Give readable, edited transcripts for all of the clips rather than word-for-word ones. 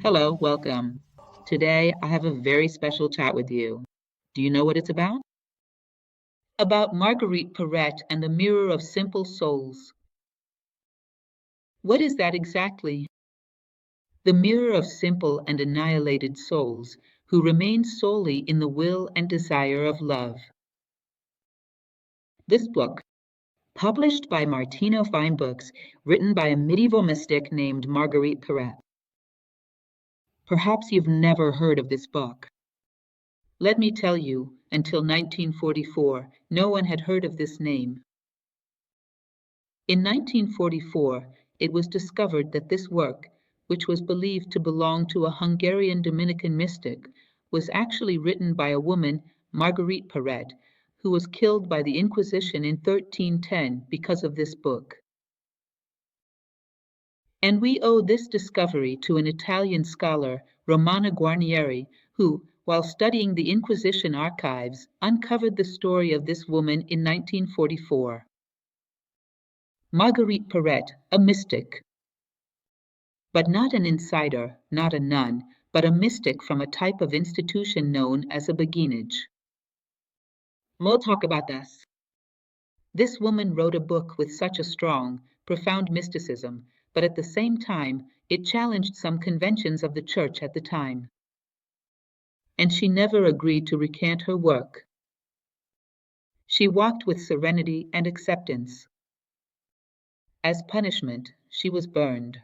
Hello, welcome. Today I have a very special chat with you. Do you know what it's about? About Marguerite Porete and the Mirror of Simple Souls. What is that exactly? The mirror of simple and annihilated souls who remain solely in the will and desire of love. This book, published by Martino Fine Books, written by a medieval mystic named Marguerite Porete. Perhaps you've never heard of this book. Let me tell you, until 1944, no one had heard of this name. In 1944, it was discovered that this work, which was believed to belong to a Hungarian Dominican mystic, was actually written by a woman, Marguerite Porete, who was killed by the Inquisition in 1310 because of this book. And we owe this discovery to an Italian scholar, Romano Guarnieri, who, while studying the Inquisition archives, uncovered the story of this woman in 1944. Marguerite Porete, a mystic, but not an insider, not a nun, but a mystic from a type of institution known as a beguinage. We'll talk about this. This woman wrote a book with such a strong, profound mysticism, but at the same time, it challenged some conventions of the church at the time. And she never agreed to recant her work. She walked with serenity and acceptance. As punishment, she was burned.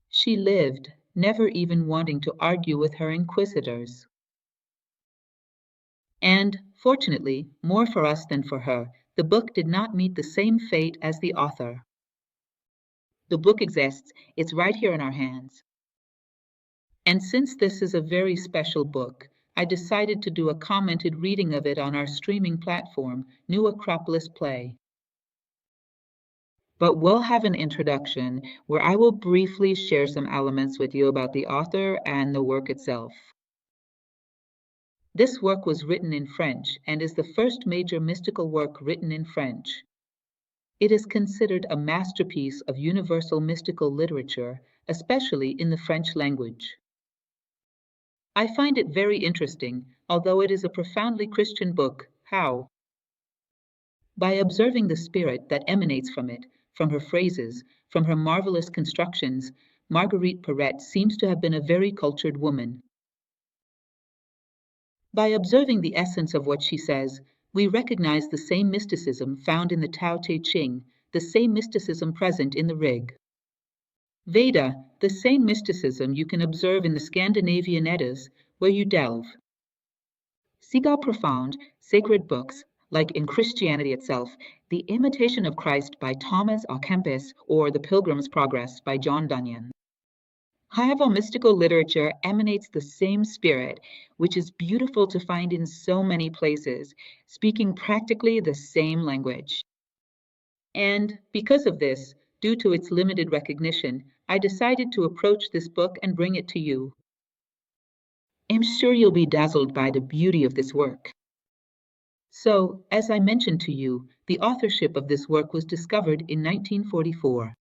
She lived, never even wanting to argue with her inquisitors. And, fortunately, more for us than for her, the book did not meet the same fate as the author. The book exists, it's right here in our hands. And since this is a very special book, I decided to do a commented reading of it on our streaming platform, New Acropolis Play. But we'll have an introduction where I will briefly share some elements with you about the author and the work itself. This work was written in French and is the first major mystical work written in French. It is considered a masterpiece of universal mystical literature, especially in the French language. I find it very interesting, although it is a profoundly Christian book. How? By observing the spirit that emanates from it, from her phrases, from her marvelous constructions, Marguerite Porete seems to have been a very cultured woman. By observing the essence of what she says, we recognize the same mysticism found in the Tao Te Ching, the same mysticism present in the Rig Veda, the same mysticism you can observe in the Scandinavian Eddas, where you delve. Seek profound, sacred books, like in Christianity itself, The Imitation of Christ by Thomas à Kempis or The Pilgrim's Progress by John Bunyan. However, mystical literature emanates the same spirit, which is beautiful to find in so many places, speaking practically the same language. And because of this, due to its limited recognition, I decided to approach this book and bring it to you. I'm sure you'll be dazzled by the beauty of this work. So, as I mentioned to you, the authorship of this work was discovered in 1944.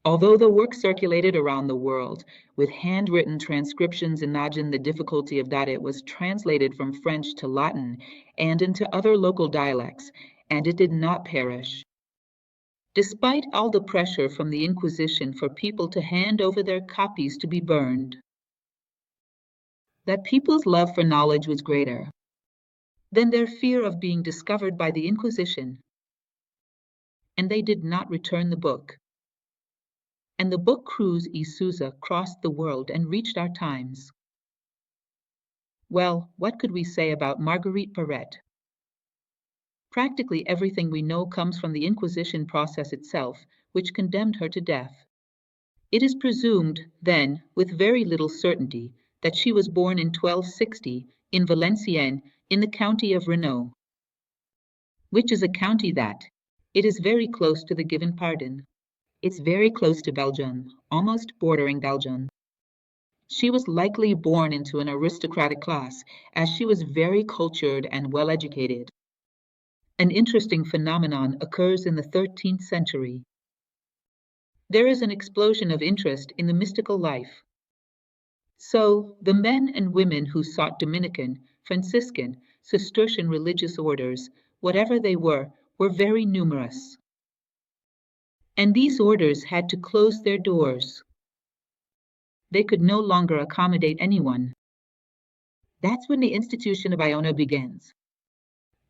Although the work circulated around the world, with handwritten transcriptions, imagine the difficulty of that it was translated from French to Latin and into other local dialects, and it did not perish. Despite all the pressure from the Inquisition for people to hand over their copies to be burned, that people's love for knowledge was greater than their fear of being discovered by the Inquisition, and they did not return the book. And the book cruise Isusa crossed the world and reached our times. Well, what could we say about Marguerite Porete? Practically everything we know comes from the Inquisition process itself, which condemned her to death. It is presumed, then, with very little certainty, that she was born in 1260 in Valenciennes, in the county of Renault, which is a county that, it is very close to the given pardon. It's very close to Belgium, almost bordering Belgium. She was likely born into an aristocratic class, as she was very cultured and well educated. An interesting phenomenon occurs in the 13th century. There is an explosion of interest in the mystical life. So the men and women who sought Dominican, Franciscan, Cistercian religious orders, whatever they were very numerous. And these orders had to close their doors. They could no longer accommodate anyone. That's when the institution of Iona begins.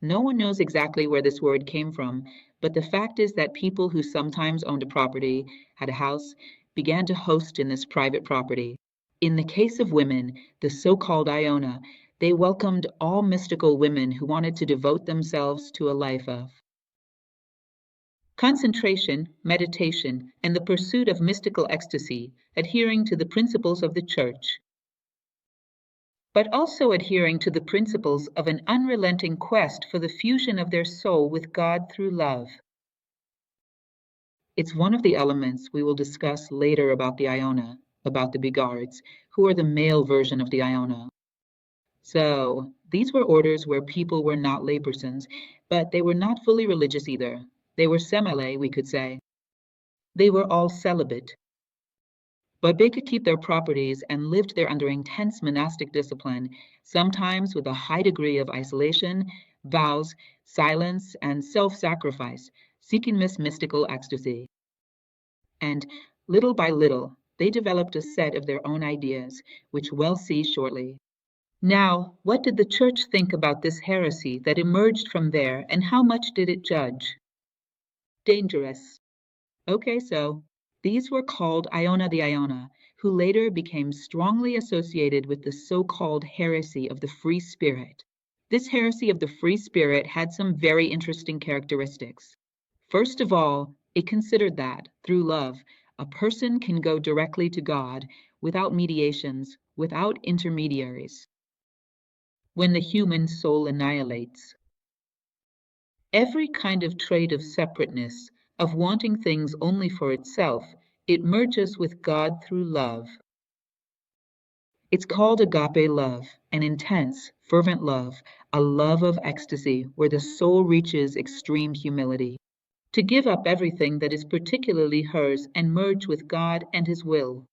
No one knows exactly where this word came from, but the fact is that people who sometimes owned a property, had a house, began to host in this private property. In the case of women, the so-called Iona, they welcomed all mystical women who wanted to devote themselves to a life of concentration, meditation, and the pursuit of mystical ecstasy, adhering to the principles of the Church, but also adhering to the principles of an unrelenting quest for the fusion of their soul with God through love. It's one of the elements we will discuss later about the Iona, about the Bigards, who are the male version of the Iona. So, these were orders where people were not laypersons, but they were not fully religious either. They were semi-lay, we could say. They were all celibate. But they could keep their properties and lived there under intense monastic discipline, sometimes with a high degree of isolation, vows, silence, and self-sacrifice, seeking this mystical ecstasy. And little by little, they developed a set of their own ideas, which we'll see shortly. Now, what did the Church think about this heresy that emerged from there, and how much did it judge? Dangerous. Okay, so these were called Iona the Iona, who later became strongly associated with the so-called heresy of the free spirit. This heresy of the free spirit had some very interesting characteristics. First of all, it considered that, through love, a person can go directly to God without mediations, without intermediaries. When the human soul annihilates. Every kind of trait of separateness, of wanting things only for itself, it merges with God through love. It's called agape love, an intense, fervent love, a love of ecstasy where the soul reaches extreme humility. To give up everything that is particularly hers and merge with God and His will.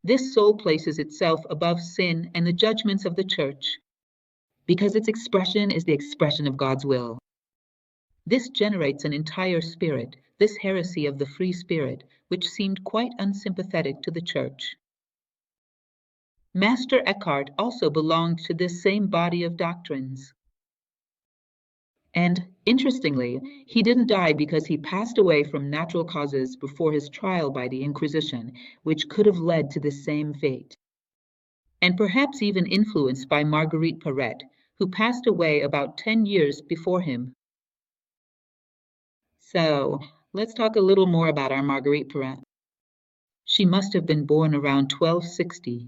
This soul places itself above sin and the judgments of the Church, because its expression is the expression of God's will. This generates an entire spirit, this heresy of the free spirit, which seemed quite unsympathetic to the Church. Master Eckhart also belonged to this same body of doctrines. And, interestingly, he didn't die because he passed away from natural causes before his trial by the Inquisition, which could have led to the same fate. And perhaps even influenced by Marguerite Porete, who passed away about 10 years before him. So, let's talk a little more about our Marguerite Porete. She must have been born around 1260.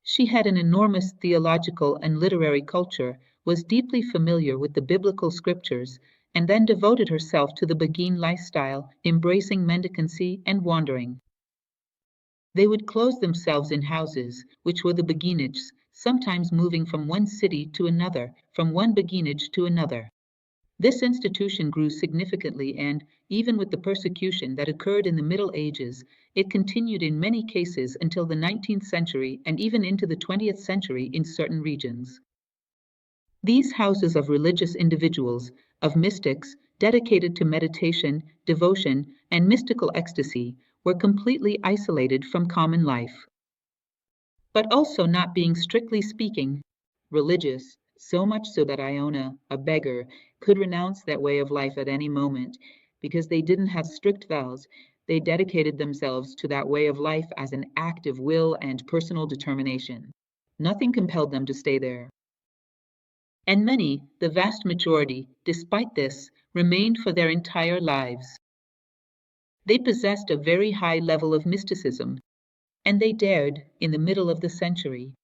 She had an enormous theological and literary culture, was deeply familiar with the biblical scriptures, and then devoted herself to the Beguine lifestyle, embracing mendicancy and wandering. They would close themselves in houses, which were the beguinages, sometimes moving from one city to another, from one beguinage to another. This institution grew significantly and, even with the persecution that occurred in the Middle Ages, it continued in many cases until the 19th century and even into the 20th century in certain regions. These houses of religious individuals, of mystics, dedicated to meditation, devotion, and mystical ecstasy, were completely isolated from common life. But also not being strictly speaking, religious, so much so that Iona, a beggar, could renounce that way of life at any moment, because they didn't have strict vows. They dedicated themselves to that way of life as an act of will and personal determination. Nothing compelled them to stay there. And many, the vast majority, despite this, remained for their entire lives. They possessed a very high level of mysticism, and they dared, in the middle of the century.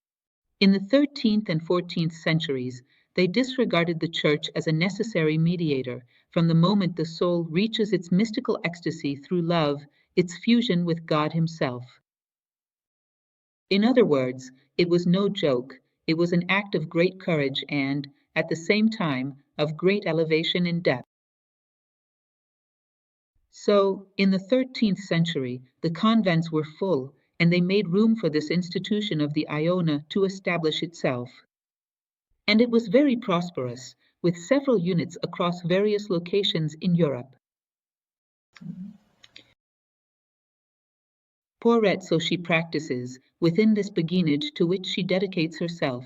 In the 13th and 14th centuries, they disregarded the Church as a necessary mediator from the moment the soul reaches its mystical ecstasy through love, its fusion with God Himself. In other words, it was no joke, it was an act of great courage and, at the same time, of great elevation in depth. So, in the 13th century, the convents were full, and they made room for this institution of the Iona to establish itself. And it was very prosperous, with several units across various locations in Europe. Porete, so she practices, within this beguinage to which she dedicates herself.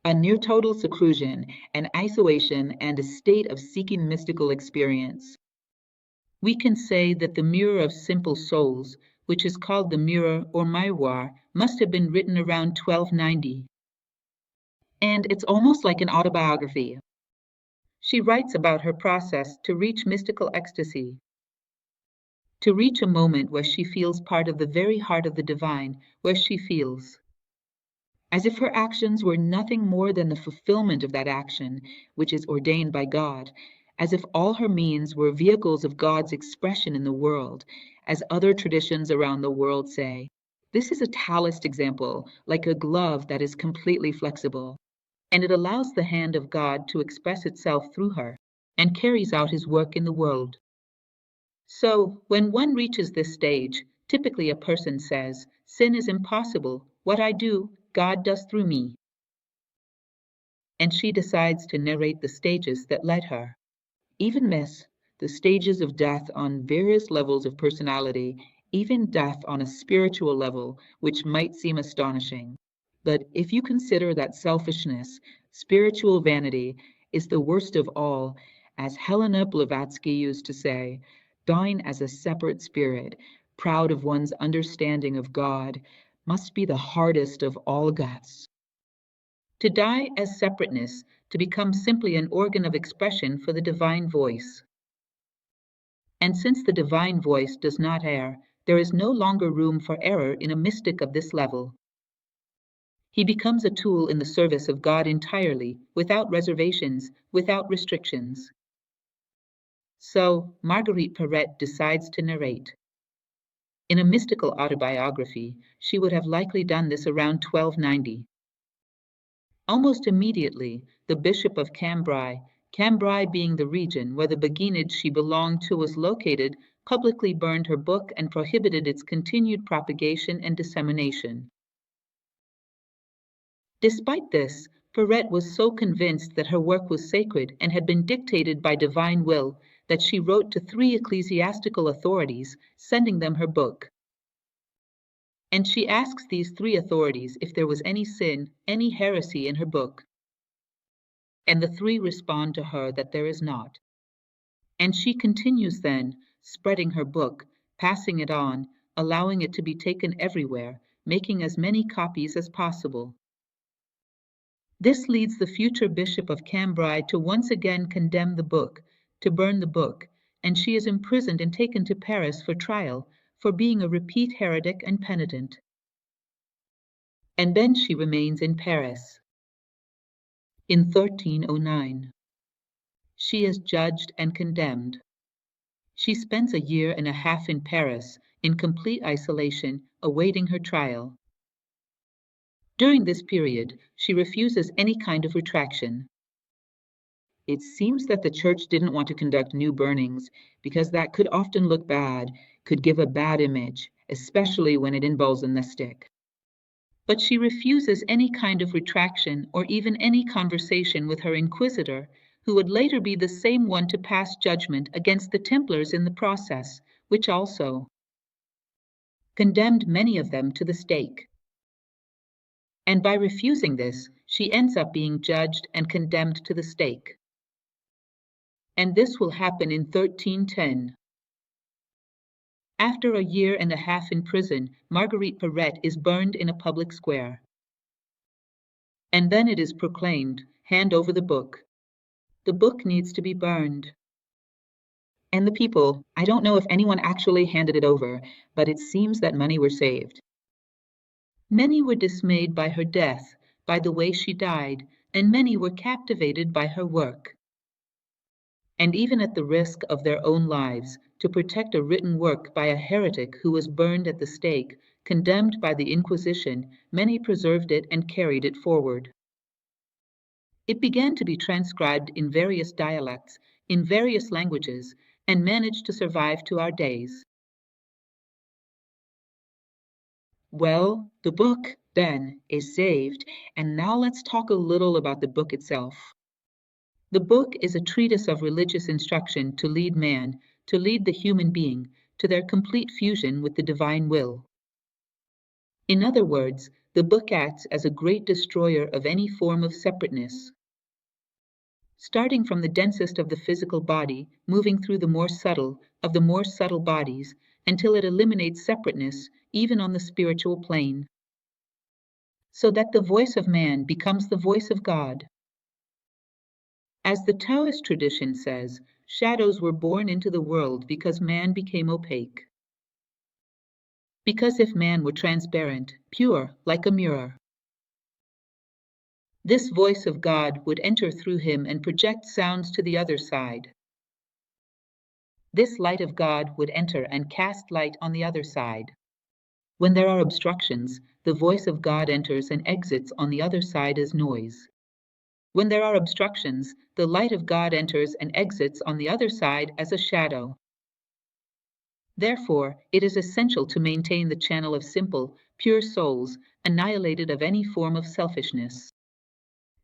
A near total seclusion, an isolation, and a state of seeking mystical experience. We can say that the Mirror of Simple Souls, which is called the Mirror or Miroir, must have been written around 1290. And it's almost like an autobiography. She writes about her process to reach mystical ecstasy, to reach a moment where she feels part of the very heart of the divine, where she feels as if her actions were nothing more than the fulfillment of that action which is ordained by God, as if all her means were vehicles of God's expression in the world, as other traditions around the world say. This is a Taoist example, like a glove that is completely flexible, and it allows the hand of God to express itself through her and carries out his work in the world. So, when one reaches this stage, typically a person says, "Sin is impossible. What I do, God does through me." And she decides to narrate the stages that led her. Even miss the stages of death on various levels of personality, even death on a spiritual level, which might seem astonishing. But if you consider that selfishness, spiritual vanity, is the worst of all, as Helena Blavatsky used to say, dying as a separate spirit, proud of one's understanding of God, must be the hardest of all deaths. To die as separateness, to become simply an organ of expression for the divine voice. And since the divine voice does not err, there is no longer room for error in a mystic of this level. He becomes a tool in the service of God entirely, without reservations, without restrictions. So, Marguerite Porete decides to narrate. In a mystical autobiography, she would have likely done this around 1290. Almost immediately, the Bishop of Cambrai, Cambrai being the region where the beguinage she belonged to was located, publicly burned her book and prohibited its continued propagation and dissemination. Despite this, Porete was so convinced that her work was sacred and had been dictated by divine will that she wrote to 3 ecclesiastical authorities, sending them her book. And she asks these 3 authorities if there was any sin, any heresy in her book. And the 3 respond to her that there is not. And she continues then, spreading her book, passing it on, allowing it to be taken everywhere, making as many copies as possible. This leads the future Bishop of Cambrai to once again condemn the book, to burn the book, and she is imprisoned and taken to Paris for trial, for being a repeat heretic and penitent. And then she remains in Paris. In 1309, she is judged and condemned. She spends a year and a half in Paris, in complete isolation, awaiting her trial. During this period, she refuses any kind of retraction. It seems that the church didn't want to conduct new burnings because that could often look bad, could give a bad image, especially when it involves a mystic. But she refuses any kind of retraction or even any conversation with her inquisitor, who would later be the same one to pass judgment against the Templars in the process, which also condemned many of them to the stake. And by refusing this, she ends up being judged and condemned to the stake. And this will happen in 1310. After a year and a half in prison, Marguerite Porete is burned in a public square. And then it is proclaimed, hand over the book. The book needs to be burned. And the people, I don't know if anyone actually handed it over, but it seems that many were saved. Many were dismayed by her death, by the way she died, and many were captivated by her work. And even at the risk of their own lives, to protect a written work by a heretic who was burned at the stake, condemned by the Inquisition, many preserved it and carried it forward. It began to be transcribed in various dialects, in various languages, and managed to survive to our days. Well, the book, then, is saved, and now let's talk a little about the book itself. The book is a treatise of religious instruction to lead man, to lead the human being, to their complete fusion with the divine will. In other words, the book acts as a great destroyer of any form of separateness. Starting from the densest of the physical body, moving through the more subtle of the more subtle bodies, until it eliminates separateness, even on the spiritual plane, so that the voice of man becomes the voice of God. As the Taoist tradition says, shadows were born into the world because man became opaque. Because if man were transparent, pure, like a mirror, this voice of God would enter through him and project sounds to the other side. This light of God would enter and cast light on the other side. When there are obstructions, the voice of God enters and exits on the other side as noise. When there are obstructions, the light of God enters and exits on the other side as a shadow. Therefore, it is essential to maintain the channel of simple, pure souls, annihilated of any form of selfishness.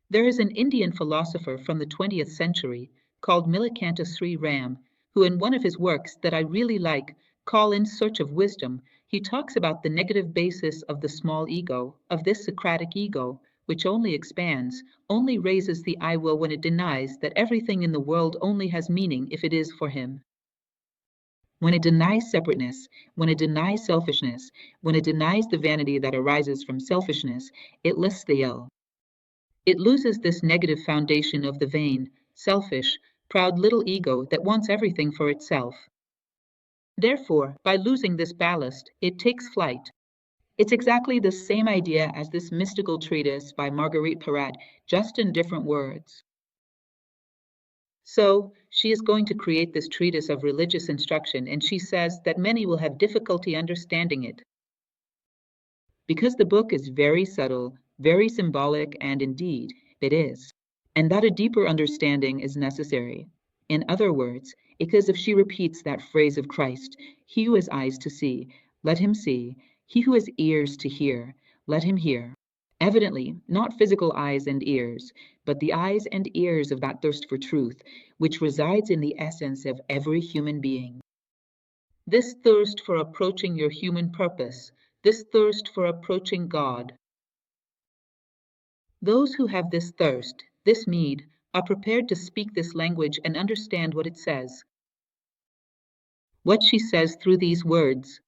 There is an Indian philosopher from the 20th century called Milakanta Sri Ram, who in one of his works that I really like, called In Search of Wisdom, he talks about the negative basis of the small ego, of this Socratic ego, which only expands, only raises the I will when it denies that everything in the world only has meaning if it is for him. When it denies separateness, when it denies selfishness, when it denies the vanity that arises from selfishness, it lists the ill. It loses this negative foundation of the vain, selfish, proud little ego that wants everything for itself. Therefore, by losing this ballast, it takes flight. It's exactly the same idea as this mystical treatise by Marguerite Porete, just in different words. So, she is going to create this treatise of religious instruction, and she says that many will have difficulty understanding it. Because the book is very subtle, very symbolic, and indeed, it is, and that a deeper understanding is necessary. In other words, because if she repeats that phrase of Christ, he who has eyes to see, let him see, he who has ears to hear, let him hear. Evidently, not physical eyes and ears, but the eyes and ears of that thirst for truth, which resides in the essence of every human being. This thirst for approaching your human purpose, this thirst for approaching God. Those who have this thirst, this need, are prepared to speak this language and understand what it says. What she says through these words.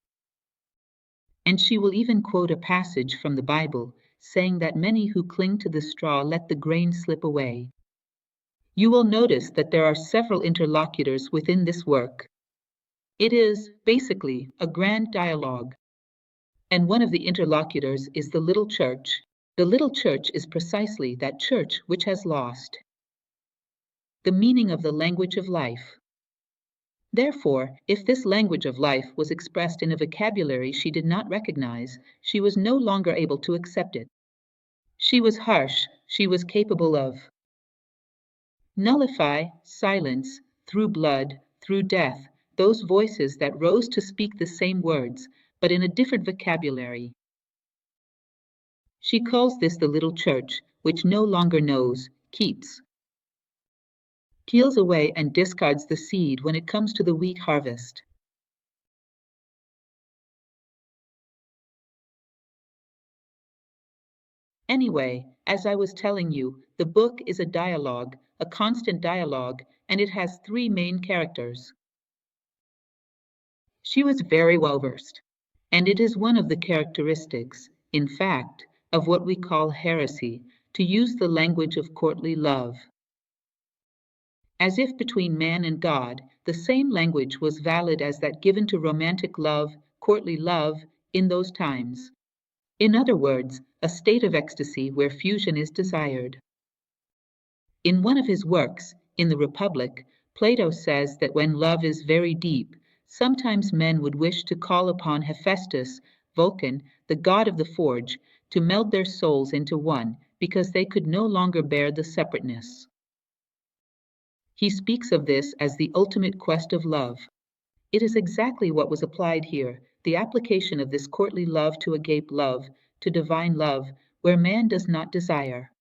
And she will even quote a passage from the Bible, saying that many who cling to the straw let the grain slip away. You will notice that there are several interlocutors within this work. It is, basically, a grand dialogue. And one of the interlocutors is the little church. The little church is precisely that church which has lost the meaning of the language of life. Therefore, if this language of life was expressed in a vocabulary she did not recognize, she was no longer able to accept it. She was harsh, she was capable of nullify, silence, through blood, through death, those voices that rose to speak the same words, but in a different vocabulary. She calls this the little church, which no longer knows, keeps, peels away and discards the seed when it comes to the wheat harvest. Anyway, as I was telling you, the book is a dialogue, a constant dialogue, and it has three main characters. She was very well versed, and it is one of the characteristics, in fact, of what we call heresy, to use the language of courtly love. As if between man and God, the same language was valid as that given to romantic love, courtly love, in those times. In other words, a state of ecstasy where fusion is desired. In one of his works, in the Republic, Plato says that when love is very deep, sometimes men would wish to call upon Hephaestus, Vulcan, the god of the forge, to meld their souls into one, because they could no longer bear the separateness. He speaks of this as the ultimate quest of love. It is exactly what was applied here, the application of this courtly love to agape love, to divine love, where man does not desire.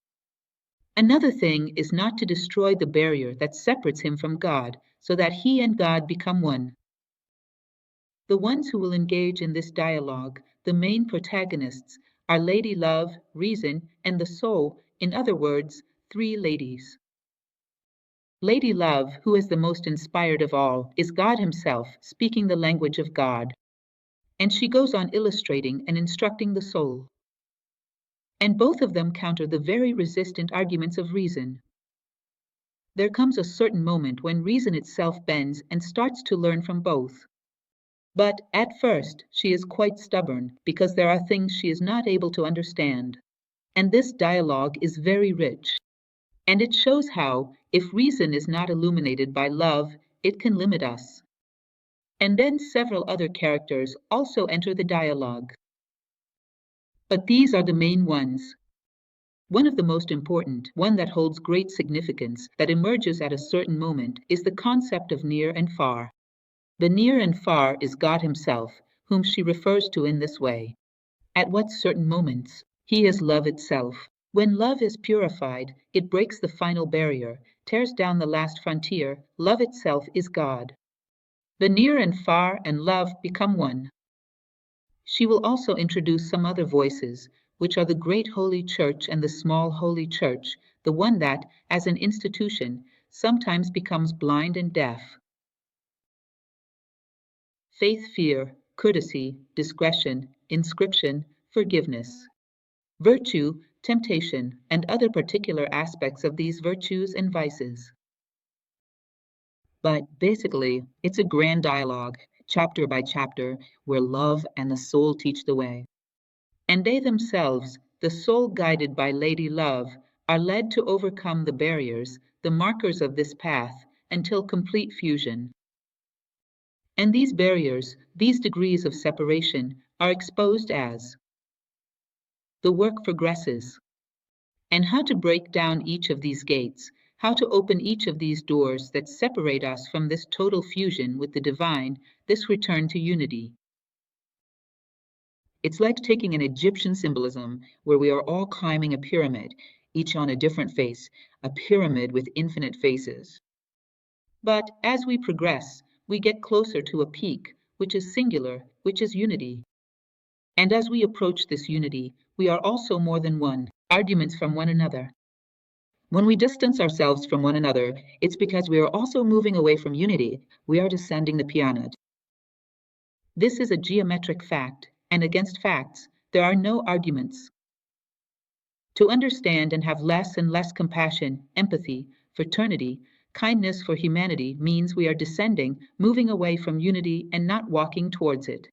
Another thing is not to destroy the barrier that separates him from God, so that he and God become one. The ones who will engage in this dialogue, the main protagonists, are Lady Love, Reason, and the Soul, in other words, three ladies. Lady Love, who is the most inspired of all, is God himself, speaking the language of God. And she goes on illustrating and instructing the soul. And both of them counter the very resistant arguments of reason. There comes a certain moment when reason itself bends and starts to learn from both. But at first, she is quite stubborn because there are things she is not able to understand. And this dialogue is very rich. And it shows how, if reason is not illuminated by love, it can limit us. And then several other characters also enter the dialogue. But these are the main ones. One of the most important, one that holds great significance, that emerges at a certain moment, is the concept of near and far. The near and far is God himself, whom she refers to in this way. At what certain moments? He is love itself. When love is purified, it breaks the final barrier, tears down the last frontier. Love itself is God. The near and far and love become one. She will also introduce some other voices, which are the great holy church and the small holy church, the one that, as an institution, sometimes becomes blind and deaf. Faith, fear, courtesy, discretion, inscription, forgiveness. Virtue, temptation, and other particular aspects of these virtues and vices. But basically, it's a grand dialogue, chapter by chapter, where love and the soul teach the way. And they themselves, the soul guided by Lady Love, are led to overcome the barriers, the markers of this path, until complete fusion. And these barriers, these degrees of separation, are exposed as the work progresses. And how to break down each of these gates, how to open each of these doors that separate us from this total fusion with the divine, this return to unity. It's like taking an Egyptian symbolism where we are all climbing a pyramid, each on a different face, a pyramid with infinite faces. But as we progress, we get closer to a peak, which is singular, which is unity. And as we approach this unity, we are also more than one, arguments from one another. When we distance ourselves from one another, it's because we are also moving away from unity. We are descending the pyramid. This is a geometric fact, and against facts, there are no arguments. To understand and have less and less compassion, empathy, fraternity, kindness for humanity means we are descending, moving away from unity and not walking towards it.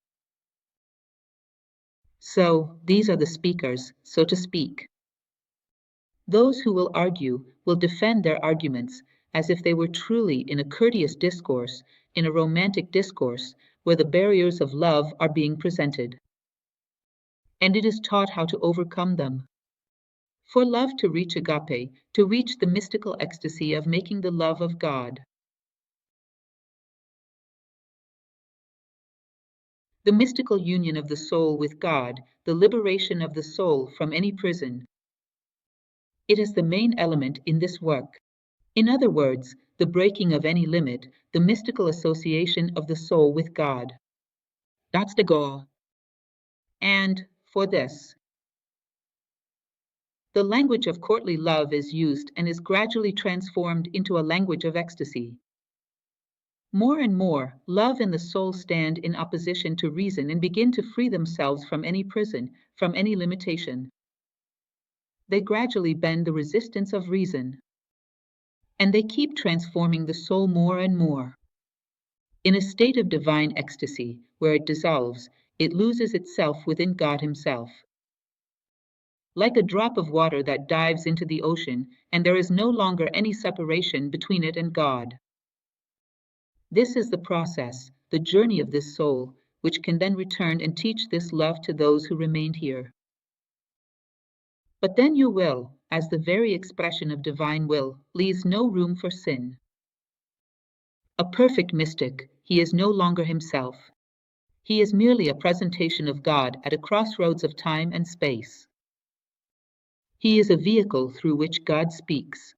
So, these are the speakers, so to speak. Those who will argue will defend their arguments as if they were truly in a courteous discourse, in a romantic discourse, where the barriers of love are being presented. And it is taught how to overcome them. For love to reach agape, to reach the mystical ecstasy of making the love of God. The mystical union of the soul with God, the liberation of the soul from any prison. It is the main element in this work. In other words, the breaking of any limit, the mystical association of the soul with God. That's the goal. And for this, the language of courtly love is used and is gradually transformed into a language of ecstasy. More and more, love and the soul stand in opposition to reason and begin to free themselves from any prison, from any limitation. They gradually bend the resistance of reason, and they keep transforming the soul more and more. In a state of divine ecstasy, where it dissolves, it loses itself within God himself. Like a drop of water that dives into the ocean, and there is no longer any separation between it and God. This is the process, the journey of this soul, which can then return and teach this love to those who remained here. But then you will, as the very expression of divine will, leaves no room for sin. A perfect mystic, he is no longer himself. He is merely a presentation of God at a crossroads of time and space. He is a vehicle through which God speaks.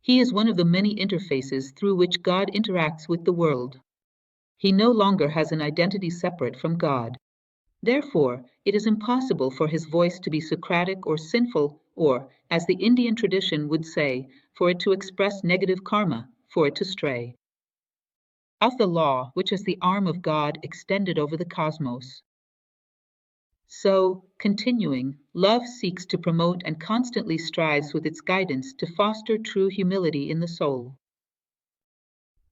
He is one of the many interfaces through which God interacts with the world. He no longer has an identity separate from God. Therefore, it is impossible for his voice to be Socratic or sinful, or, as the Indian tradition would say, for it to express negative karma, for it to stray. Of the law, which is the arm of God extended over the cosmos. So, continuing, love seeks to promote and constantly strives with its guidance to foster true humility in the soul.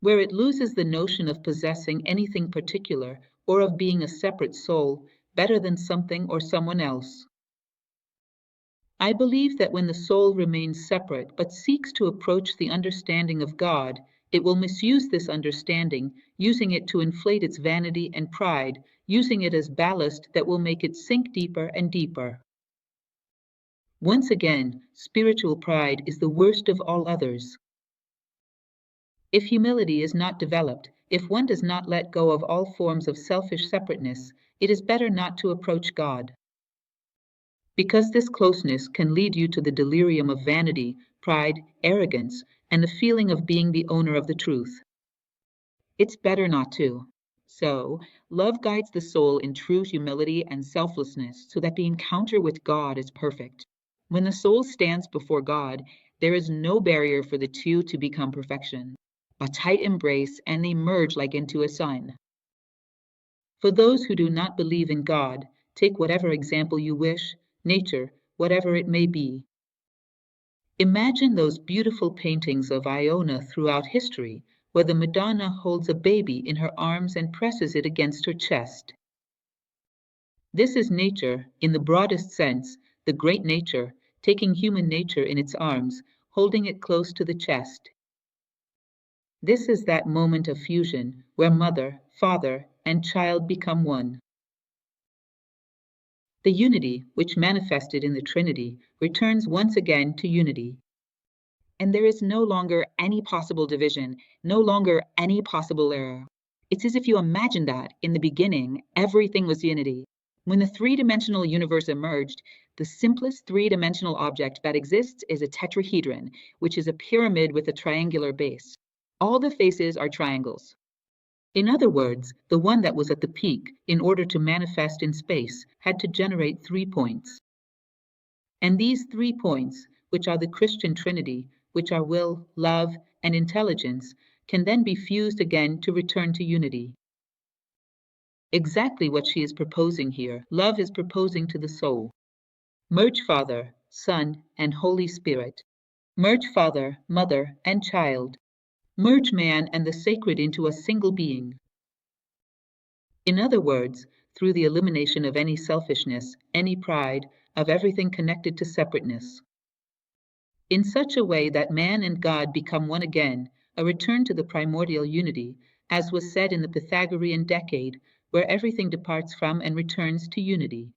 Where it loses the notion of possessing anything particular or of being a separate soul, better than something or someone else. I believe that when the soul remains separate but seeks to approach the understanding of God, it will misuse this understanding, using it to inflate its vanity and pride, using it as ballast that will make it sink deeper and deeper. Once again, spiritual pride is the worst of all others. If humility is not developed, if one does not let go of all forms of selfish separateness, it is better not to approach God. Because this closeness can lead you to the delirium of vanity, pride, arrogance, and the feeling of being the owner of the truth. It's better not to. So, love guides the soul in true humility and selflessness so that the encounter with God is perfect. When the soul stands before God, there is no barrier for the two to become perfection. A tight embrace, and they merge like into a sun. For those who do not believe in God, take whatever example you wish, nature, whatever it may be. Imagine those beautiful paintings of Iona throughout history, where the Madonna holds a baby in her arms and presses it against her chest. This is nature, in the broadest sense, the great nature, taking human nature in its arms, holding it close to the chest. This is that moment of fusion where mother, father, and child become one. The unity, which manifested in the Trinity, returns once again to unity. And there is no longer any possible division, no longer any possible error. It's as if you imagine that, in the beginning, everything was unity. When the three-dimensional universe emerged, the simplest three-dimensional object that exists is a tetrahedron, which is a pyramid with a triangular base. All the faces are triangles. In other words, the one that was at the peak, in order to manifest in space, had to generate 3 points. And these 3 points, which are the Christian Trinity, which are will, love, and intelligence, can then be fused again to return to unity. Exactly what she is proposing here, love is proposing to the soul. Merge Father, Son, and Holy Spirit. Merge Father, Mother, and Child. Merge man and the sacred into a single being. In other words, through the elimination of any selfishness, any pride, of everything connected to separateness. In such a way that man and God become one again, a return to the primordial unity, as was said in the Pythagorean decade, where everything departs from and returns to unity.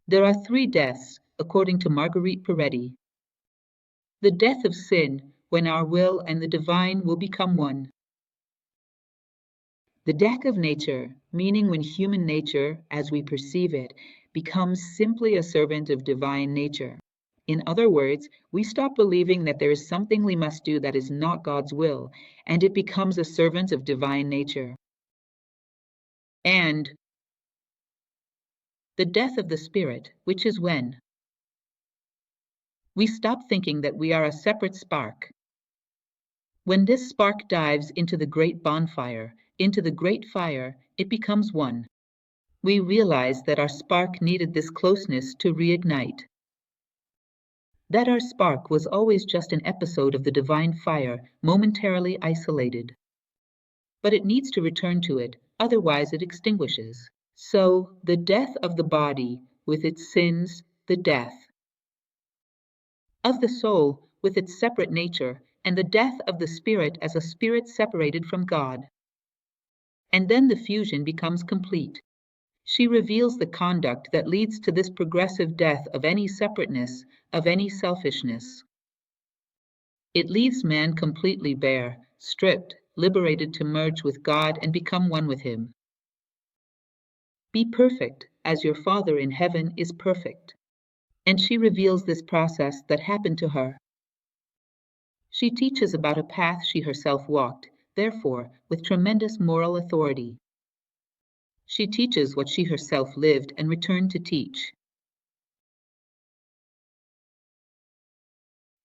There are 3 deaths, according to Marguerite Porete. The death of sin, when our will and the divine will become one. The death of nature, meaning when human nature, as we perceive it, becomes simply a servant of divine nature. In other words, we stop believing that there is something we must do that is not God's will, and it becomes a servant of divine nature. And the death of the spirit, which is when we stop thinking that we are a separate spark. When this spark dives into the great bonfire, into the great fire, it becomes one. We realize that our spark needed this closeness to reignite. That our spark was always just an episode of the divine fire, momentarily isolated. But it needs to return to it, otherwise it extinguishes. So, the death of the body, with its sins, the death of the soul, with its separate nature, and the death of the spirit as a spirit separated from God. And then the fusion becomes complete. She reveals the conduct that leads to this progressive death of any separateness, of any selfishness. It leaves man completely bare, stripped, liberated to merge with God and become one with Him. Be perfect, as your Father in heaven is perfect. And she reveals this process that happened to her. She teaches about a path she herself walked, therefore, with tremendous moral authority. She teaches what she herself lived and returned to teach.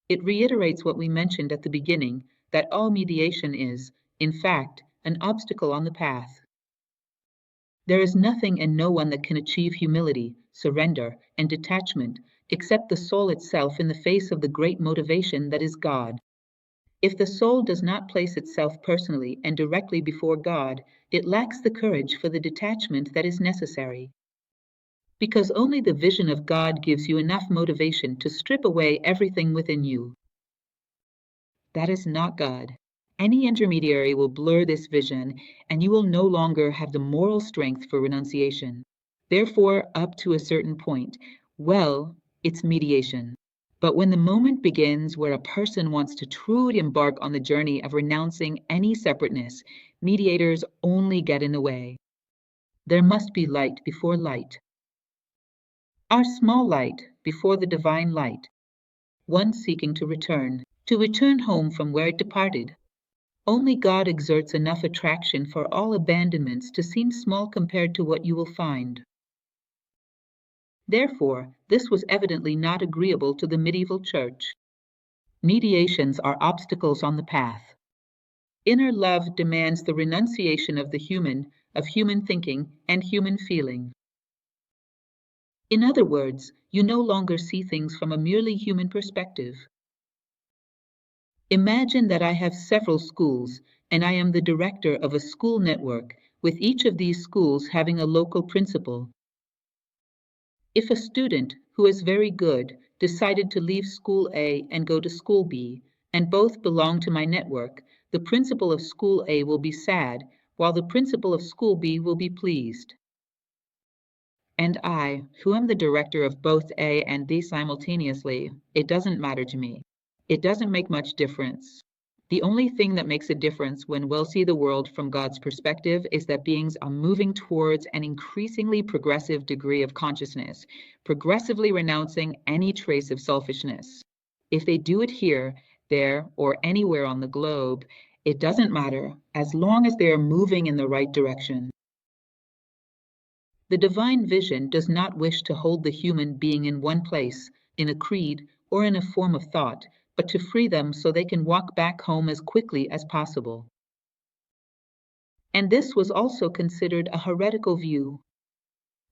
It reiterates what we mentioned at the beginning, that all mediation is, in fact, an obstacle on the path. There is nothing and no one that can achieve humility, surrender, and detachment except the soul itself in the face of the great motivation that is God. If the soul does not place itself personally and directly before God, it lacks the courage for the detachment that is necessary. Because only the vision of God gives you enough motivation to strip away everything within you. That is not God. Any intermediary will blur this vision, and you will no longer have the moral strength for renunciation. Therefore, up to a certain point, well, it's mediation. But when the moment begins where a person wants to truly embark on the journey of renouncing any separateness, mediators only get in the way. There must be light before light. Our small light before the divine light, one seeking to return home from where it departed. Only God exerts enough attraction for all abandonments to seem small compared to what you will find. Therefore, this was evidently not agreeable to the medieval church. Mediations are obstacles on the path. Inner love demands the renunciation of the human, of human thinking and human feeling. In other words, you no longer see things from a merely human perspective. Imagine that I have several schools, and I am the director of a school network, with each of these schools having a local principal. If a student who is very good decided to leave school A and go to school B, and both belong to my network, the principal of school A will be sad, while the principal of school B will be pleased. And I, who am the director of both A and B simultaneously, it doesn't matter to me. It doesn't make much difference. The only thing that makes a difference when we'll see the world from God's perspective is that beings are moving towards an increasingly progressive degree of consciousness, progressively renouncing any trace of selfishness. If they do it here, there, or anywhere on the globe, it doesn't matter as long as they are moving in the right direction. The divine vision does not wish to hold the human being in one place, in a creed, or in a form of thought, but to free them so they can walk back home as quickly as possible. And this was also considered a heretical view.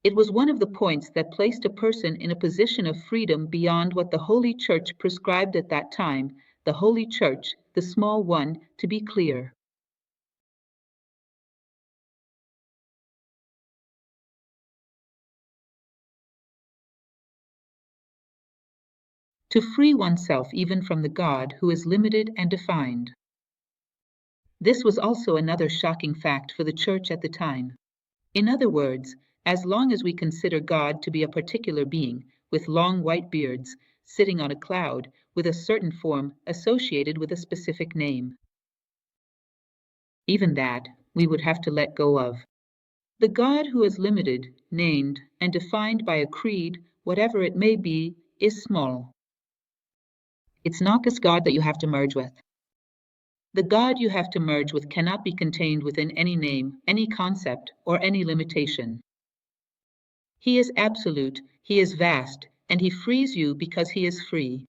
It was one of the points that placed a person in a position of freedom beyond what the Holy Church prescribed at that time, the Holy Church, the small one, to be clear. To free oneself even from the God who is limited and defined. This was also another shocking fact for the Church at the time. In other words, as long as we consider God to be a particular being, with long white beards, sitting on a cloud, with a certain form associated with a specific name. Even that we would have to let go of. The God who is limited, named, and defined by a creed, whatever it may be, is small. It's not this God that you have to merge with. The God you have to merge with cannot be contained within any name, any concept, or any limitation. He is absolute, he is vast, and he frees you because he is free.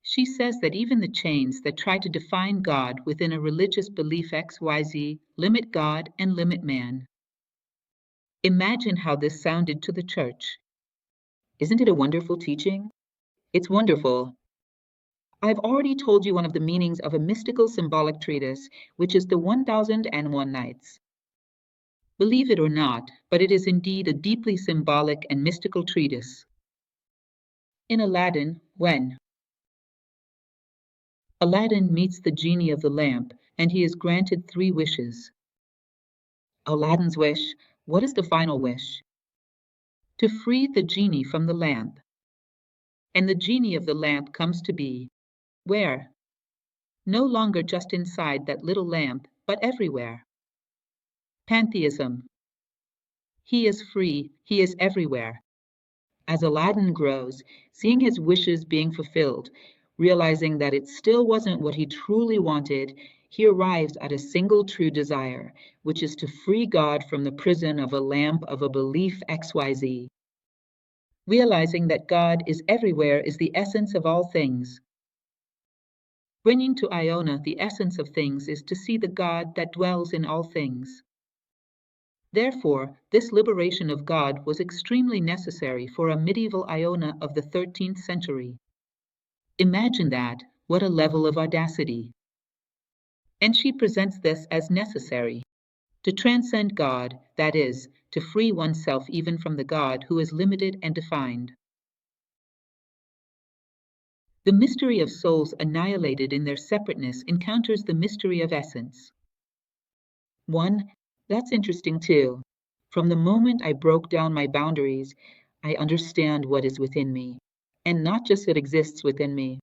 She says that even the chains that try to define God within a religious belief XYZ limit God and limit man. Imagine how this sounded to the church. Isn't it a wonderful teaching? It's wonderful. I've already told you one of the meanings of a mystical symbolic treatise, which is the 1001 Nights. Believe it or not, but it is indeed a deeply symbolic and mystical treatise. In Aladdin, when Aladdin meets the genie of the lamp, and he is granted 3 wishes. Aladdin's wish, what is the final wish? To free the genie from the lamp. And the genie of the lamp comes to be. Where? No longer just inside that little lamp, but everywhere. Pantheism. He is free, he is everywhere. As Aladdin grows, seeing his wishes being fulfilled, realizing that it still wasn't what he truly wanted, he arrives at a single true desire, which is to free God from the prison of a lamp of a belief XYZ. Realizing that God is everywhere is the essence of all things. Bringing to Iona the essence of things is to see the God that dwells in all things. Therefore, this liberation of God was extremely necessary for a medieval Iona of the 13th century. Imagine that, what a level of audacity. And she presents this as necessary. To transcend God, that is, to free oneself even from the God who is limited and defined. The mystery of souls annihilated in their separateness encounters the mystery of essence. 1. That's interesting too. From the moment I broke down my boundaries, I understand what is within me, and not just it exists within me.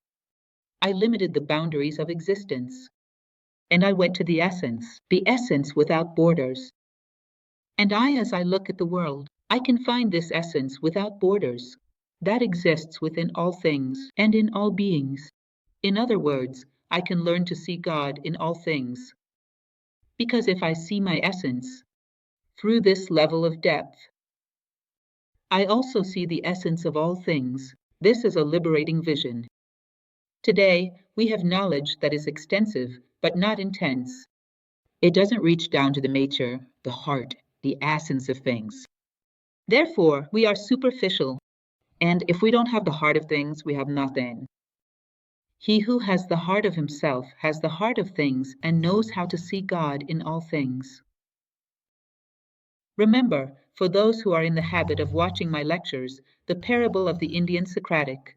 I limited the boundaries of existence, and I went to the essence without borders. And as I look at the world, I can find this essence without borders, that exists within all things and in all beings. In other words, I can learn to see God in all things. Because if I see my essence, through this level of depth, I also see the essence of all things. This is a liberating vision. Today, we have knowledge that is extensive, but not intense. It doesn't reach down to the nature, the heart, the essence of things. Therefore, we are superficial, and if we don't have the heart of things, we have nothing. He who has the heart of himself has the heart of things and knows how to see God in all things. Remember, for those who are in the habit of watching my lectures, the parable of the Indian Socratic.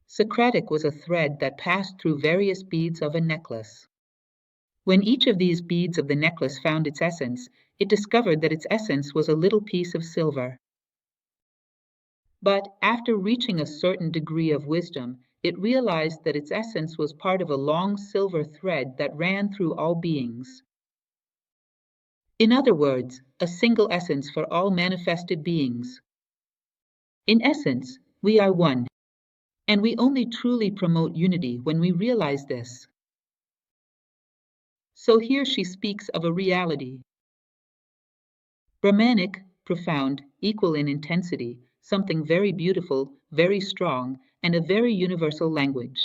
Socratic was a thread that passed through various beads of a necklace. When each of these beads of the necklace found its essence, it discovered that its essence was a little piece of silver. But after reaching a certain degree of wisdom, it realized that its essence was part of a long silver thread that ran through all beings. In other words, a single essence for all manifested beings. In essence, we are one, and we only truly promote unity when we realize this. So here she speaks of a reality. Brahmanic, profound, equal in intensity, something very beautiful, very strong, and a very universal language.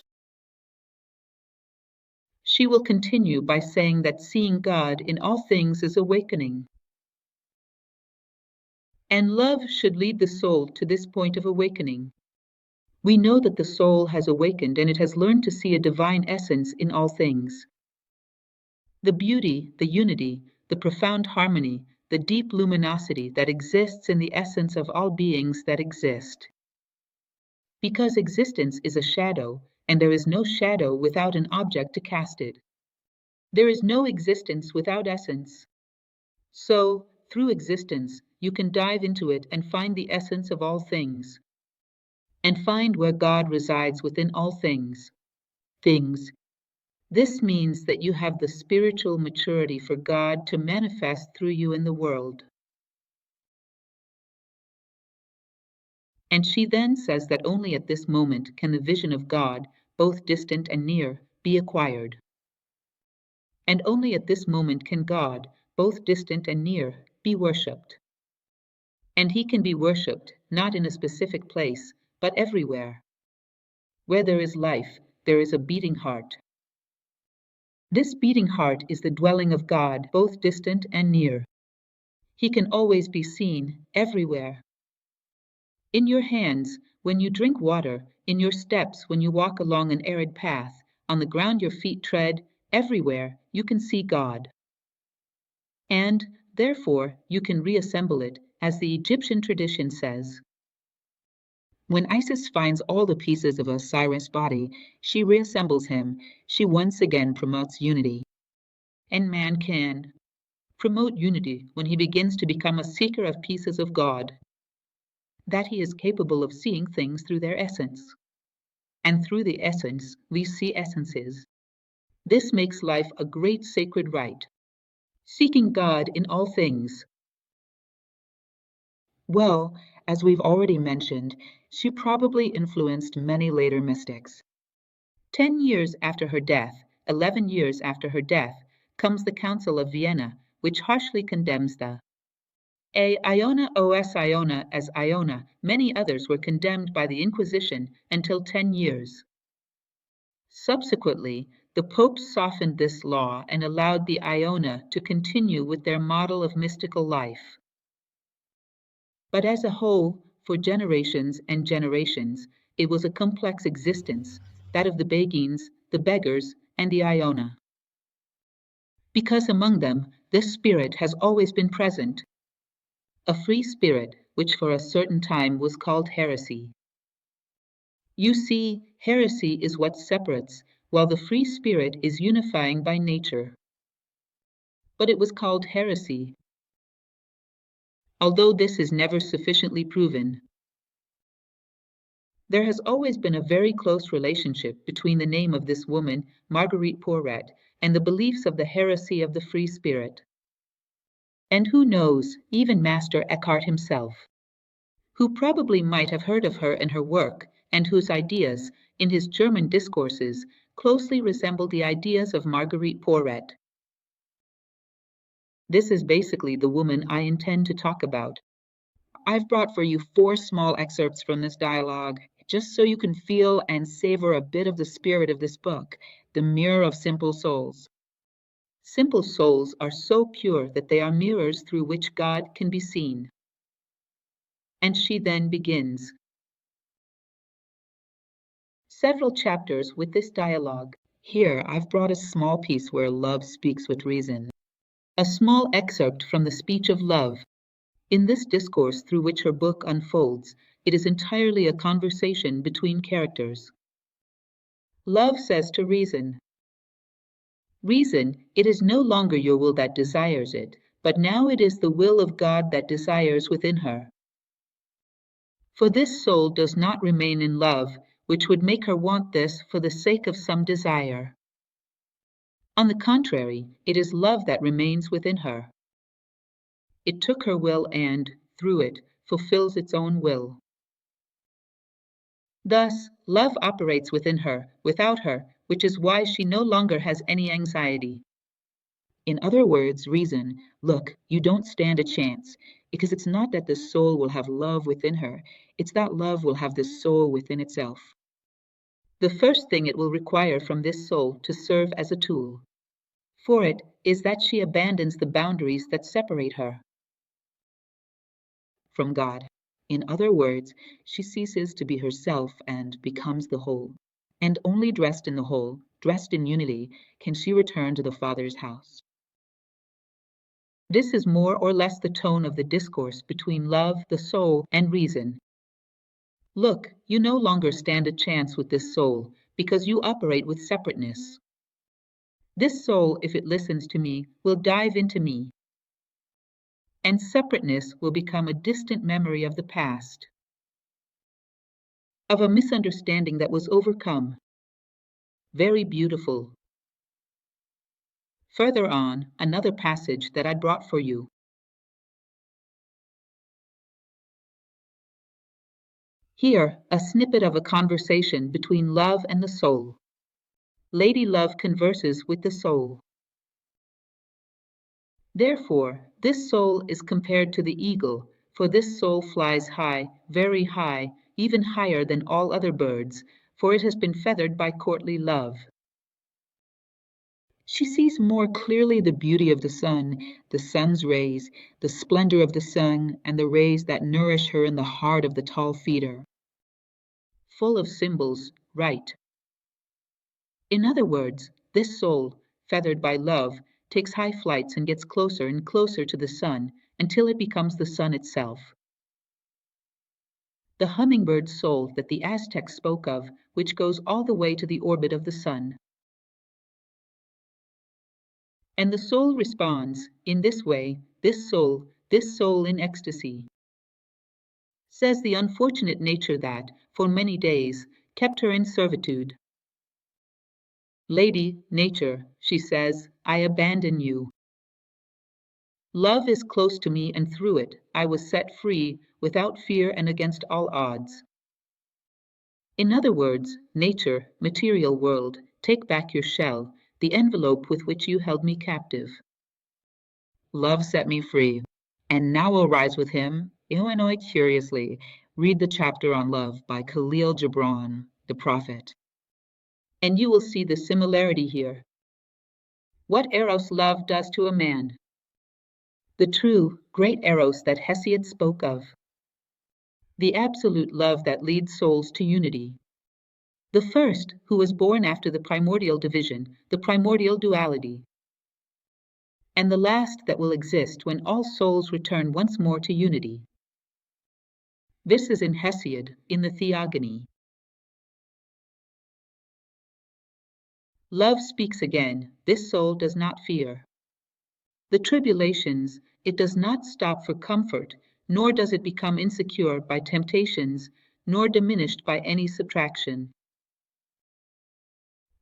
She will continue by saying that seeing God in all things is awakening. And love should lead the soul to this point of awakening. We know that the soul has awakened and it has learned to see a divine essence in all things. The beauty, the unity, the profound harmony, the deep luminosity that exists in the essence of all beings that exist. Because existence is a shadow, and there is no shadow without an object to cast it. There is no existence without essence. So, through existence, you can dive into it and find the essence of all things, and find where God resides within all things. This means that you have the spiritual maturity for God to manifest through you in the world. And she then says that only at this moment can the vision of God, both distant and near, be acquired. And only at this moment can God, both distant and near, be worshipped. And he can be worshipped not in a specific place, but everywhere. Where there is life, there is a beating heart. This beating heart is the dwelling of God, both distant and near. He can always be seen, everywhere. In your hands, when you drink water, in your steps when you walk along an arid path, on the ground your feet tread, everywhere you can see God. And, therefore, you can reassemble it, as the Egyptian tradition says. When Isis finds all the pieces of Osiris' body, she reassembles him. She once again promotes unity. And man can promote unity when he begins to become a seeker of pieces of God, that he is capable of seeing things through their essence. and through the essence we see essences. This makes life a great sacred rite, seeking God in all things. Well, as we've already mentioned, she probably influenced many later mystics. 10 years after her death, 11 years after her death, comes the Council of Vienna, which harshly condemns the Iona os Iona as Iona. Many others were condemned by the Inquisition until 10 years. Subsequently, the popes softened this law and allowed the Iona to continue with their model of mystical life. But as a whole, for generations and generations, it was a complex existence, that of the Beguines, the beggars, and the Iona. Because among them, this spirit has always been present, a free spirit which for a certain time was called heresy. You see, heresy is what separates, while the free spirit is unifying by nature. But it was called heresy, although this is never sufficiently proven. There has always been a very close relationship between the name of this woman, Marguerite Porete, and the beliefs of the heresy of the free spirit. And who knows, even Master Eckhart himself, who probably might have heard of her and her work, and whose ideas, in his German discourses, closely resemble the ideas of Marguerite Porete. This is basically the woman I intend to talk about. I've brought for you 4 small excerpts from this dialogue, just so you can feel and savor a bit of the spirit of this book, The Mirror of Simple Souls. Simple souls are so pure that they are mirrors through which God can be seen. And she then begins. Several chapters with this dialogue. Here I've brought a small piece where love speaks with reason. A small excerpt from the speech of love. In this discourse through which her book unfolds, it is entirely a conversation between characters. Love says to reason, "Reason, it is no longer your will that desires it, but now it is the will of God that desires within her. For this soul does not remain in love, which would make her want this for the sake of some desire. On the contrary, it is love that remains within her. It took her will and, through it, fulfills its own will. Thus, love operates within her, without her, which is why she no longer has any anxiety. In other words, reason, look, you don't stand a chance, because it's not that the soul will have love within her, it's that love will have the soul within itself. The first thing it will require from this soul to serve as a tool for it is that she abandons the boundaries that separate her from God. In other words, she ceases to be herself and becomes the whole. And only dressed in the whole, dressed in unity, can she return to the Father's house. This is more or less the tone of the discourse between love, the soul, and reason. Look, you no longer stand a chance with this soul, because you operate with separateness. This soul, if it listens to me, will dive into me, and separateness will become a distant memory of the past, of a misunderstanding that was overcome. Very beautiful. Further on, another passage that I brought for you. Here, a snippet of a conversation between love and the soul. Lady Love converses with the soul. Therefore, this soul is compared to the eagle, for this soul flies high, very high, even higher than all other birds, for it has been feathered by courtly love. She sees more clearly the beauty of the sun's rays, the splendor of the sun, and the rays that nourish her in the heart of the tall feeder. Full of symbols, right. In other words, this soul, feathered by love, takes high flights and gets closer and closer to the sun until it becomes the sun itself. The hummingbird soul that the Aztecs spoke of, which goes all the way to the orbit of the sun. And the soul responds, in this way, this soul in ecstasy. Says the unfortunate nature that, for many days, kept her in servitude. Lady, nature, she says, I abandon you. Love is close to me, and through it I was set free, without fear and against all odds. In other words, nature, material world, take back your shell, the envelope with which you held me captive. Love set me free, and now will rise with him. Illinois curiously, read the chapter on love by Khalil Gibran, the prophet. And you will see the similarity here. What Eros love does to a man. The true, great Eros that Hesiod spoke of. The absolute love that leads souls to unity. The first, who was born after the primordial division, the primordial duality. And the last that will exist when all souls return once more to unity. This is in Hesiod, in the Theogony. Love speaks again, this soul does not fear. The tribulations, it does not stop for comfort, nor does it become insecure by temptations, nor diminished by any subtraction.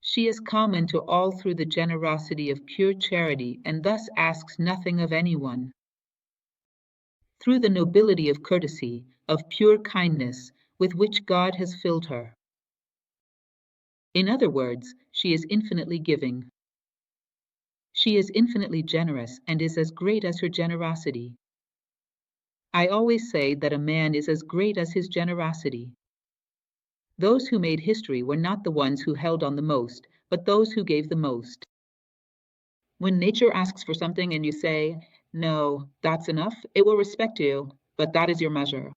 She is common to all through the generosity of pure charity, and thus asks nothing of anyone. Through the nobility of courtesy, of pure kindness, with which God has filled her. In other words, she is infinitely giving. She is infinitely generous and is as great as her generosity. I always say that a man is as great as his generosity. Those who made history were not the ones who held on the most, but those who gave the most. When nature asks for something and you say, no, that's enough, it will respect you, but that is your measure.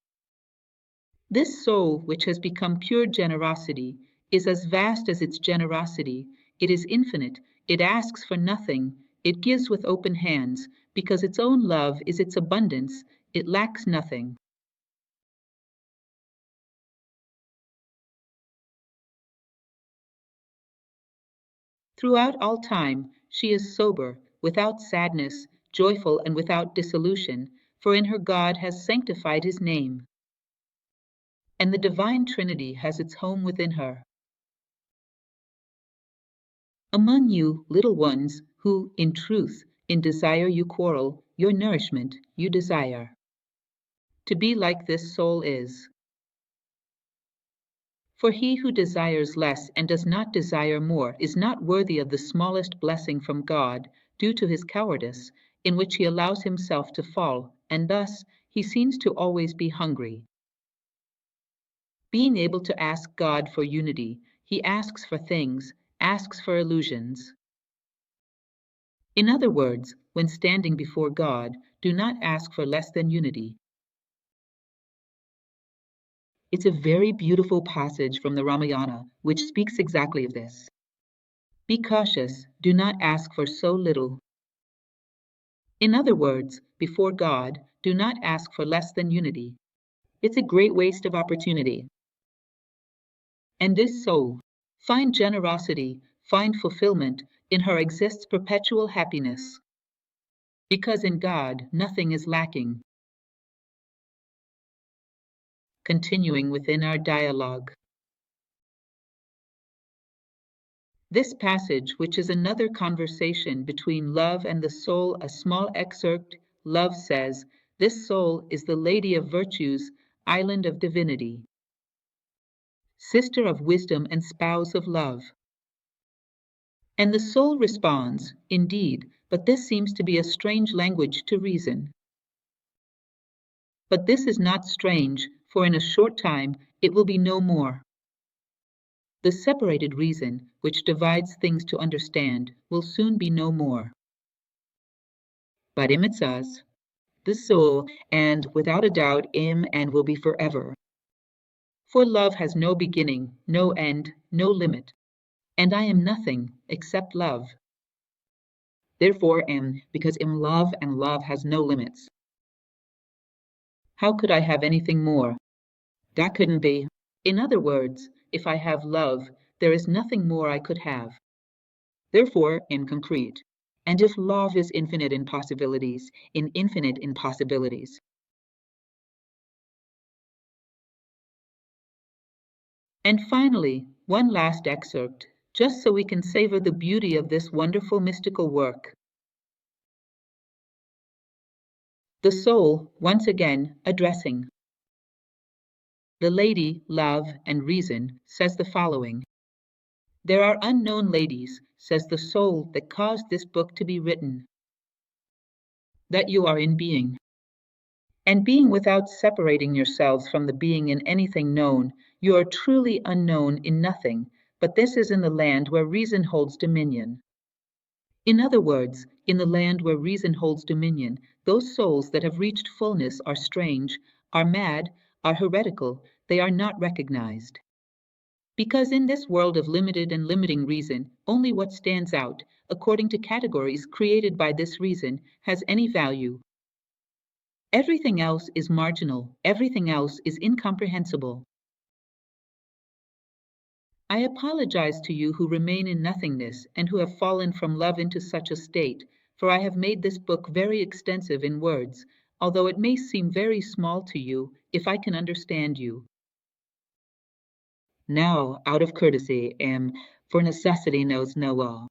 This soul, which has become pure generosity, is as vast as its generosity. It is infinite. It asks for nothing. It gives with open hands, because its own love is its abundance. It lacks nothing. Throughout all time, she is sober, without sadness, joyful and without dissolution, for in her God has sanctified his name. And the divine Trinity has its home within her. Among you, little ones, who, in truth, in desire you quarrel, your nourishment you desire. To be like this soul is. For he who desires less and does not desire more is not worthy of the smallest blessing from God, due to his cowardice, in which he allows himself to fall, and thus he seems to always be hungry. Being able to ask God for unity, he asks for things, asks for illusions. In other words, when standing before God, do not ask for less than unity. It's a very beautiful passage from the Ramayana, which speaks exactly of this. Be cautious, do not ask for so little. In other words, before God, do not ask for less than unity. It's a great waste of opportunity. And this soul, find generosity, find fulfillment, in her exists perpetual happiness. Because in God, nothing is lacking. Continuing within our dialogue. This passage, which is another conversation between love and the soul, a small excerpt, love says, this soul is the lady of virtues, island of divinity, sister of wisdom and spouse of love. And the soul responds, indeed, but this seems to be a strange language to reason. But this is not strange, for in a short time it will be no more. The separated reason, which divides things to understand, will soon be no more. But im it says, the soul, and without a doubt im and will be forever. For love has no beginning, no end, no limit, and I am nothing except love. Therefore am, because im love, and love has no limits. How could I have anything more? That couldn't be. In other words, if I have love, there is nothing more I could have. Therefore, in concrete. And if love is infinite in possibilities, in infinite in possibilities. And finally, one last excerpt, just so we can savor the beauty of this wonderful mystical work. The soul, once again, addressing. The lady, love, and reason, says the following. There are unknown ladies, says the soul that caused this book to be written, that you are in being. And being without separating yourselves from the being in anything known, you are truly unknown in nothing, but this is in the land where reason holds dominion. In other words, in the land where reason holds dominion, those souls that have reached fullness are strange, are mad, are heretical, they are not recognized. Because in this world of limited and limiting reason, only what stands out, according to categories created by this reason, has any value. Everything else is marginal, everything else is incomprehensible. I apologize to you who remain in nothingness and who have fallen from love into such a state, for I have made this book very extensive in words, although it may seem very small to you if I can understand you. Now, out of courtesy, for necessity knows no law.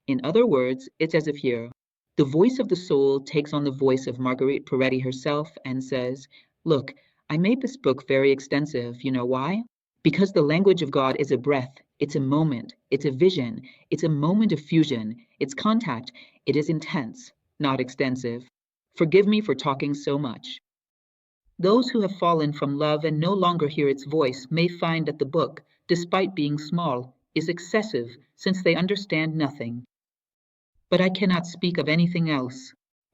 In other words, it's as if here, the voice of the soul takes on the voice of Marguerite Porete herself and says, look, I made this book very extensive. You know why? Because the language of God is a breath, it's a moment, it's a vision, it's a moment of fusion, it's contact, it is intense, not extensive. Forgive me for talking so much. Those who have fallen from love and no longer hear its voice may find that the book, despite being small, is excessive since they understand nothing. But I cannot speak of anything else,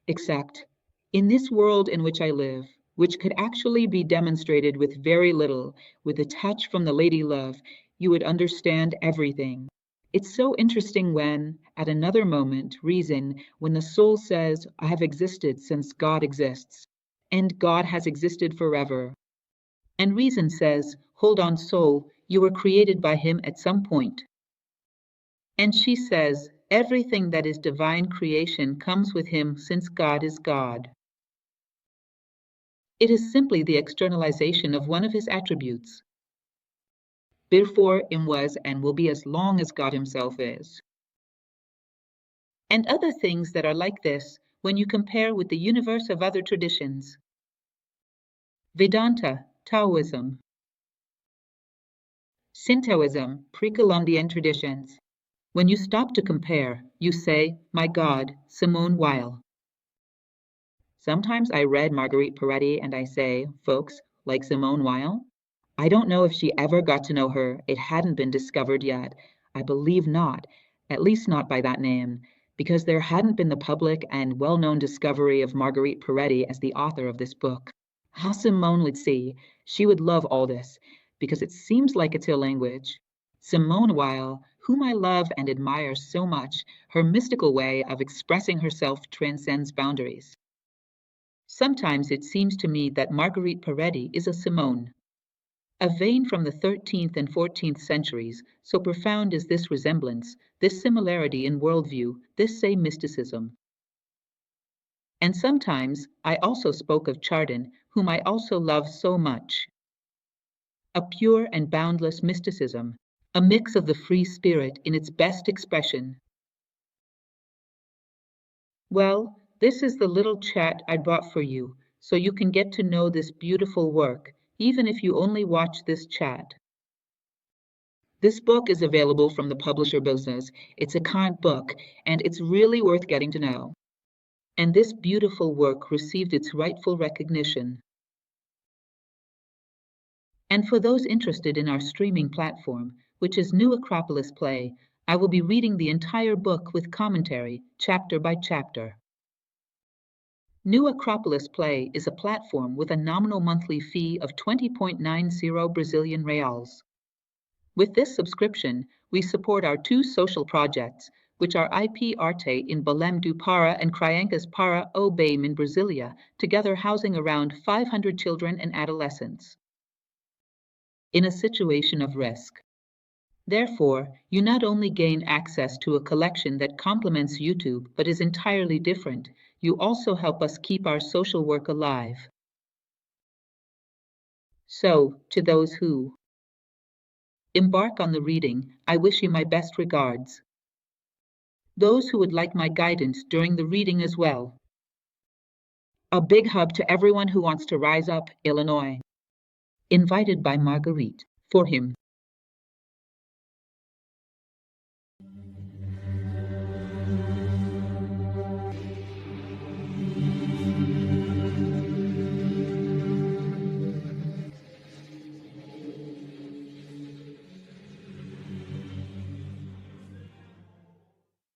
except, in this world in which I live, which could actually be demonstrated with very little, with a touch from the lady love, you would understand everything. It's so interesting when, at another moment, reason, when the soul says, I have existed since God exists, and God has existed forever. And reason says, hold on, soul, you were created by him at some point. And she says, everything that is divine creation comes with him since God is God. It is simply the externalization of one of his attributes. Before him was and will be as long as God himself is. And other things that are like this when you compare with the universe of other traditions. Vedanta, Taoism. Shintoism, pre-Columbian traditions. When you stop to compare, you say, my God, Simone Weil. Sometimes I read Marguerite Porete and I say, folks, like Simone Weil? I don't know if she ever got to know her. It hadn't been discovered yet. I believe not, at least not by that name, because there hadn't been the public and well-known discovery of Marguerite Porete as the author of this book. How Simone would see, she would love all this, because it seems like it's her language. Simone Weil, whom I love and admire so much, her mystical way of expressing herself transcends boundaries. Sometimes it seems to me that Marguerite Porete is a Simone. A vein from the 13th and 14th centuries, so profound is this resemblance, this similarity in worldview, this same mysticism. And sometimes I also spoke of Chardin, whom I also love so much. A pure and boundless mysticism, a mix of the free spirit in its best expression. Well, this is the little chat I brought for you, so you can get to know this beautiful work, even if you only watch this chat. This book is available from the publisher business. It's a current book, and it's really worth getting to know. And this beautiful work received its rightful recognition. And for those interested in our streaming platform, which is New Acropolis Play, I will be reading the entire book with commentary, chapter by chapter. New Acropolis Play is a platform with a nominal monthly fee of 20.90 Brazilian reals. With this subscription, we support our two social projects, which are IP Arte in Belém do Pará and Crianças para o Bem in Brasilia, together housing around 500 children and adolescents in a situation of risk. Therefore, you not only gain access to a collection that complements YouTube but is entirely different, you also help us keep our social work alive. So, to those who Embark on the reading. I wish you my best regards. Those who would like my guidance during the reading as well. A big hug to everyone who wants to rise up, Illinois. Invited by Marguerite. For him.